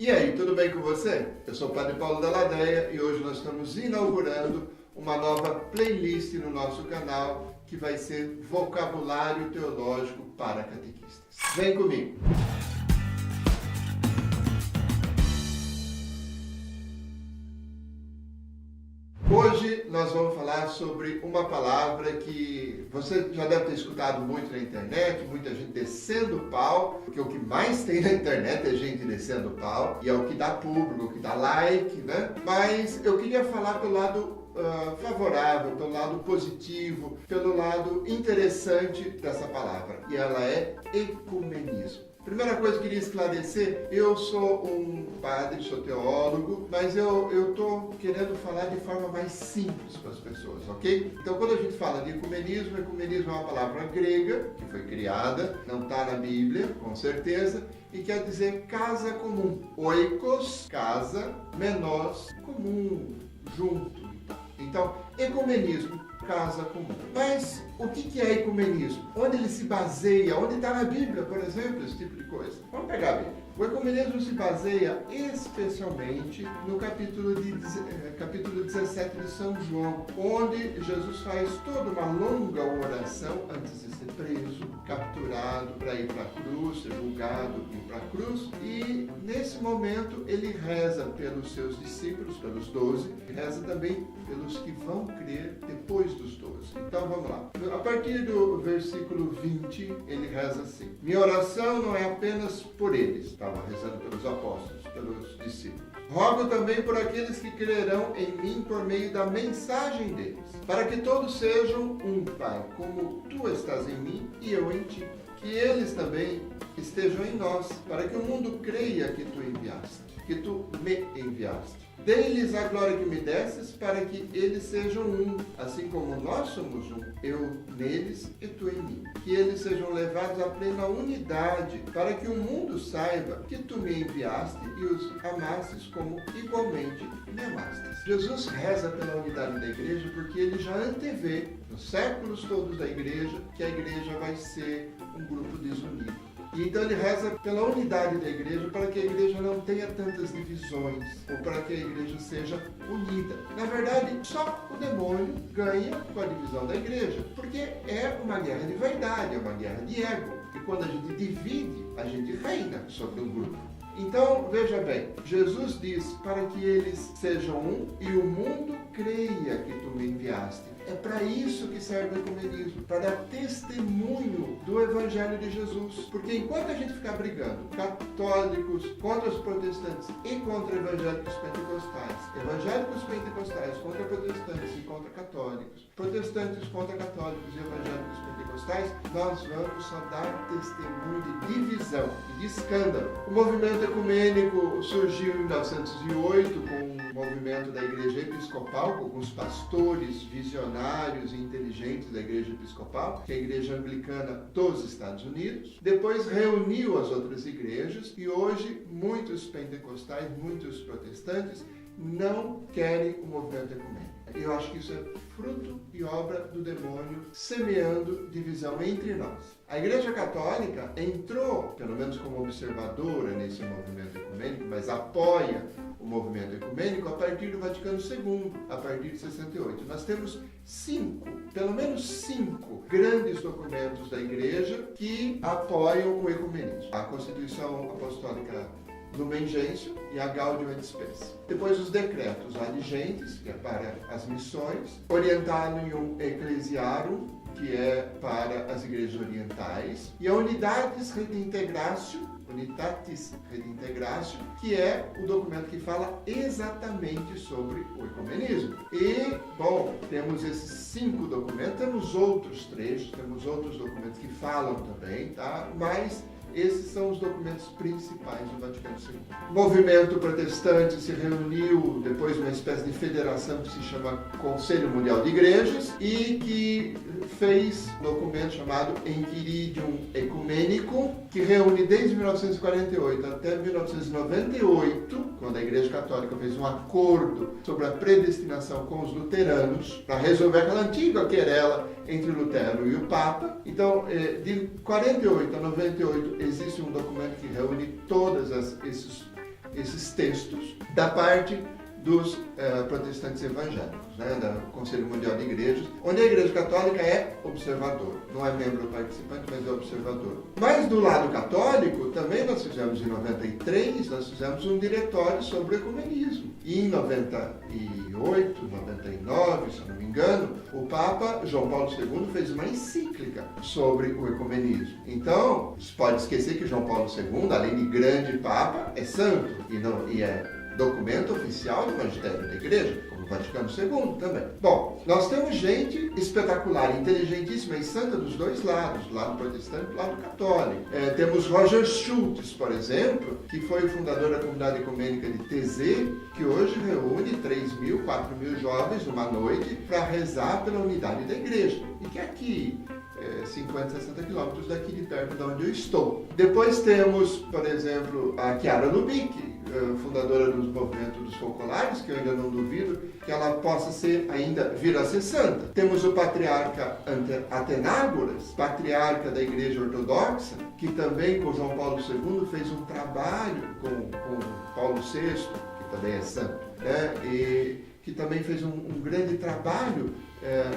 E aí, tudo bem com você? Eu sou o Padre Paulo da Ladeia e hoje nós estamos inaugurando uma nova playlist no nosso canal que vai ser Vocabulário Teológico para Catequistas. Vem comigo! Hoje nós vamos falar sobre uma palavra que você já deve ter escutado muito na internet, muita gente descendo o pau, porque o que mais tem na internet é gente descendo o pau, e é o que dá público, o que dá like, né? Mas eu queria falar pelo lado favorável, pelo lado positivo, pelo lado interessante dessa palavra, e ela é ecumenismo. Primeira coisa que eu queria esclarecer, eu sou um padre, sou teólogo, mas eu estou querendo falar de forma mais simples para as pessoas, ok? Então, quando a gente fala de ecumenismo é uma palavra grega, que foi criada, não está na Bíblia, com certeza, e quer dizer casa comum. Oikos, casa, menos, comum, junto. Então, ecumenismo, casa comum. Mas o que é ecumenismo? Onde ele se baseia? Onde está na Bíblia, por exemplo, esse tipo de coisa? Vamos pegar a Bíblia. O ecumenismo se baseia especialmente no capítulo 17 de São João, onde Jesus faz toda uma longa oração antes de ser preso, capturado para ir para a cruz, ser julgado e ir para a cruz. E nesse momento ele reza pelos seus discípulos, pelos 12, e reza também pelos que vão crer depois dos 12. Então vamos lá. A partir do versículo 20, ele reza assim: minha oração não é apenas por eles, estava rezando pelos apóstolos, pelos discípulos. Rogo também por aqueles que crerão em mim por meio da mensagem deles, para que todos sejam um, Pai, como tu estás em mim e eu em ti. Que eles também estejam em nós, para que o mundo creia que tu enviaste, que tu me enviaste. Dê-lhes a glória que me desses, para que eles sejam um, assim como nós somos um, eu neles e tu em mim. Que eles sejam levados à plena unidade, para que o mundo saiba que tu me enviaste e os amastes como igualmente me amastes. Jesus reza pela unidade da igreja porque ele já antevê, nos séculos todos da igreja, que a igreja vai ser um grupo desunido. E então ele reza pela unidade da igreja para que a igreja não tenha tantas divisões, ou para que a igreja seja unida. Na verdade, só o demônio ganha com a divisão da igreja, porque é uma guerra de vaidade, é uma guerra de ego. E quando a gente divide, a gente reina sobre um grupo. Então, veja bem, Jesus diz para que eles sejam um e o mundo creia que tu me enviaste. É para isso que serve o ecumenismo, para dar testemunho do Evangelho de Jesus. Porque enquanto a gente ficar brigando, católicos contra os protestantes e contra evangélicos pentecostais contra protestantes e contra católicos, protestantes contra católicos e evangélicos pentecostais, nós vamos só dar testemunho de divisão e de escândalo. O movimento ecumênico surgiu em 1908 com o movimento da Igreja Episcopal, com alguns pastores visionários e inteligentes da Igreja Episcopal, que é a Igreja Anglicana dos Estados Unidos. Depois reuniu as outras igrejas e hoje muitos pentecostais, muitos protestantes não querem o movimento ecumênico. Eu acho que isso é fruto e obra do demônio semeando divisão entre nós. A Igreja Católica entrou, pelo menos como observadora nesse movimento ecumênico, mas apoia o movimento ecumênico a partir do Vaticano II, a partir de 68. Nós temos pelo menos cinco grandes documentos da Igreja que apoiam o ecumenismo. A Constituição Apostólica Lumen Gentium e a Gaudium et Spes. Depois os decretos Aligentes, que é para as missões, Orientalium Ecclesiarum, que é para as igrejas orientais, e a Unitatis Redintegratio, que é o documento que fala exatamente sobre o ecumenismo. E, bom, temos esses 5 documentos, temos outros trechos, temos outros documentos que falam também, tá? Mas esses são os documentos principais do Vaticano II. O movimento protestante se reuniu depois de uma espécie de federação que se chama Conselho Mundial de Igrejas e que fez um documento chamado Enquiridium Ecumenicum, que reúne desde 1948 até 1998, quando a Igreja Católica fez um acordo sobre a predestinação com os luteranos para resolver aquela antiga querela entre Lutero e o Papa. Então, de 48 a 98 existe um documento que reúne todos esses esses textos da parte dos protestantes evangélicos, né, do Conselho Mundial de Igrejas, onde a Igreja Católica é observador, não é membro participante, mas é observador. Mas do lado católico, também nós fizemos em 93, nós fizemos um diretório sobre o ecumenismo. E em 98, 99, se eu não me engano, o Papa João Paulo II fez uma encíclica sobre o ecumenismo. Então, se pode esquecer que João Paulo II, além de grande Papa, é santo e é documento oficial do magistério da Igreja, como o Vaticano II também. Bom, nós temos gente espetacular, inteligentíssima e santa dos dois lados, do lado protestante e do lado católico. Temos Roger Schultz, por exemplo, que foi o fundador da comunidade ecumênica de TZ, que hoje reúne 3.000, 4.000 jovens numa noite para rezar pela unidade da Igreja. E que aqui 50, 60 quilômetros daqui de perto de onde eu estou. Depois temos, por exemplo, a Chiara Lubick, fundadora dos movimentos dos focolares, que eu ainda não duvido que ela possa vir a ser santa. Temos o patriarca Atenágoras, patriarca da Igreja Ortodoxa, que também com João Paulo II fez um trabalho com Paulo VI, que também é santo, né? E que também fez um grande trabalho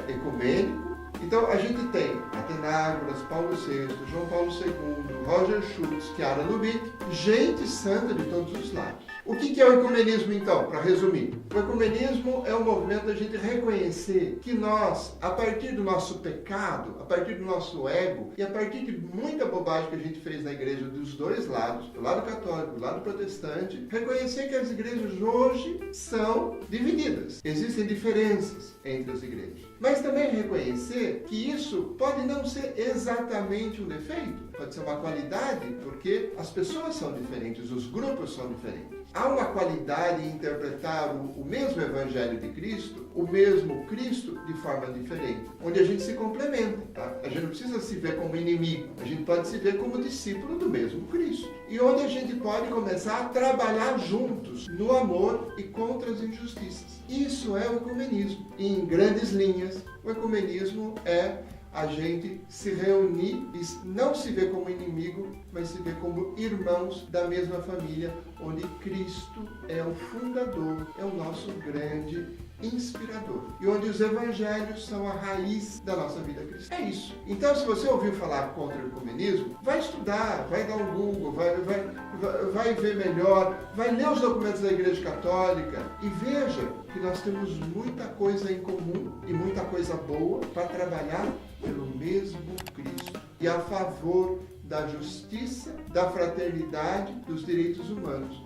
ecumênico. Então, a gente tem Atenágoras, Paulo VI, João Paulo II, Roger Schultz, Chiara Lubick, gente santa de todos os lados. O que é o ecumenismo, então, para resumir? O ecumenismo é o movimento da gente reconhecer que nós, a partir do nosso pecado, a partir do nosso ego e a partir de muita bobagem que a gente fez na igreja dos dois lados, do lado católico, do lado protestante, reconhecer que as igrejas hoje são divididas. Existem diferenças entre as igrejas. Mas também reconhecer que isso pode não ser exatamente um defeito, pode ser uma qualidade, porque as pessoas são diferentes, os grupos são diferentes. Há uma qualidade em interpretar o mesmo Evangelho de Cristo, o mesmo Cristo, de forma diferente, onde a gente se complementa. Tá? A gente não precisa se ver como inimigo, a gente pode se ver como discípulo do mesmo Cristo. E onde a gente pode começar a trabalhar juntos no amor e contra as injustiças. Isso é o ecumenismo. E em grandes linhas, o ecumenismo é a gente se reunir e não se ver como inimigo, mas se ver como irmãos da mesma família, onde Cristo é o fundador, é o nosso grande inspirador. E onde os evangelhos são a raiz da nossa vida cristã. É isso. Então, se você ouviu falar contra o ecumenismo, vai estudar, vai dar um Google, vai ver melhor, vai ler os documentos da Igreja Católica e veja que nós temos muita coisa em comum e muita coisa boa para trabalhar pelo mesmo Cristo e a favor da justiça, da fraternidade, dos direitos humanos.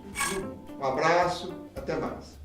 Um abraço, até mais.